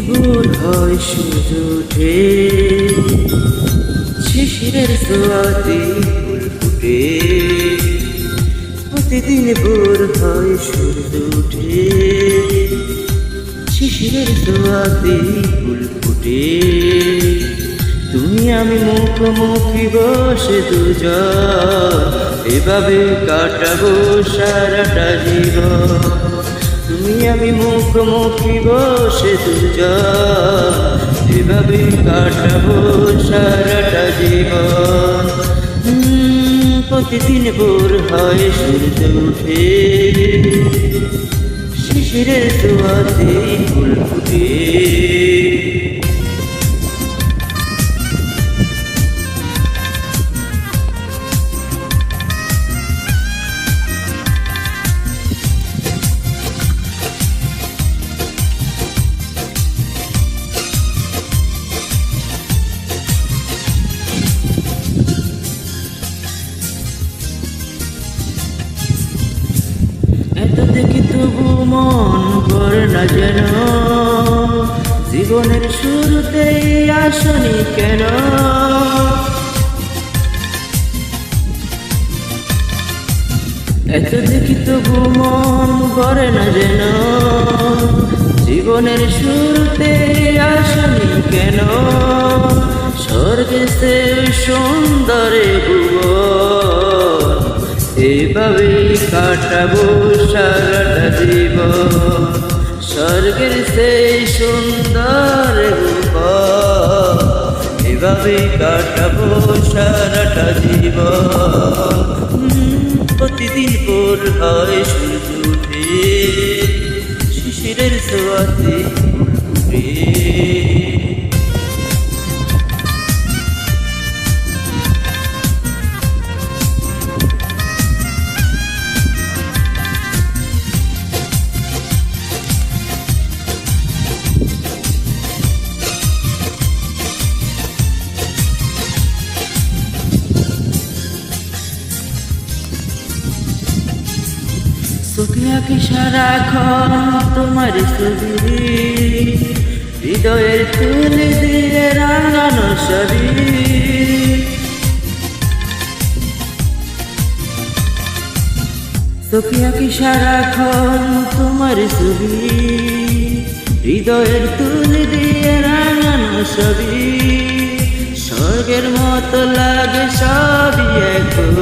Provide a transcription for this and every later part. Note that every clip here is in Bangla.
ভোর হয় সূর্য ওঠে, শিশিরের ছোঁয়াতে ফুল ফুটে। প্রতিদিন ভোর হয় সূর্য ওঠে, শিশিরের ছোঁয়াতে ফুল ফুটে। তুমি আমি মুখোমুখি বসে দুজন, এভাবে কাটাবো সারাটা জীবন। তুমি আমি মুখোমুখি বসে দুজন, এভাবে কাটাবো সারাটা জীবন। প্রতিদিন ভোর হয় সূর্য ওঠে, শিশিরের ছোঁয়াতে ফুল ফুটে। এত দেখি তবু মন করে না যেন, জীবনের শুরুতেই আসনি কেন। এত দেখি তবু মন করে না যেন, জীবনের শুরুতেই আসনি কেন। স্বর্গে সে সুন্দরে ভুবন, এভাবেই কাটাবো সারাটা জীবন। স্বর্গের সেই সুন্দর ভুবন, এভাবেই কাটাবো সারাটা জীবন। প্রতিদিন ভোর হয় সূর্য ওঠে, শিশিরের ছোঁয়াতে ফুল ফুটে। চোখে আঁকি সারাক্ষণ তোমার ছবি, হৃদয়ের তুলে দিয়ে রাঙানো ছবি। চোখে আঁকি সারাক্ষণ তোমার ছবি, হৃদয়ের তুলে দিয়ে রাঙানো ছবি। স্বর্গের মতো লাগে সবই এখন,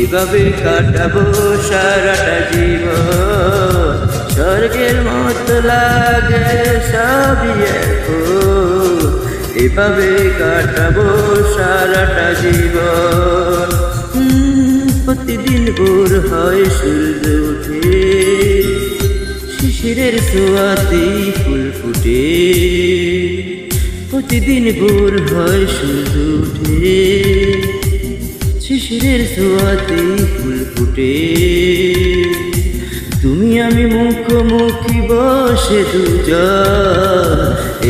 এভাবে কাটাবো সারাটা জীবন। স্বর্গের মতো লাগে সবই এখন, এভাবে কাটাবো সারাটা জীবন। প্রতিদিন ভোর হয় সূর্য ওঠে, শিশিরের ছোঁয়াতে ফুল ফুটে। প্রতিদিন ভোর হয় সূর্য ওঠে, শিশিরের ছোঁয়াতে ফুল ফুটে। তুমি আমি মুখোমুখি বসে দুজন,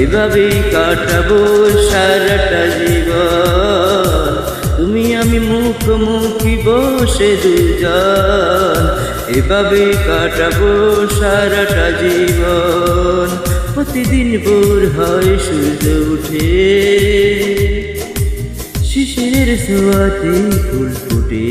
এভাবেই কাটাবো সারাটা জীবন। তুমি আমি মুখোমুখি বসে দুজন, এভাবেই কাটাবো সারাটা জীবন। প্রতিদিন ভোর হয় সূর্য ওঠে, শিশিরের ছোঁয়াতে ফুল ফুটে।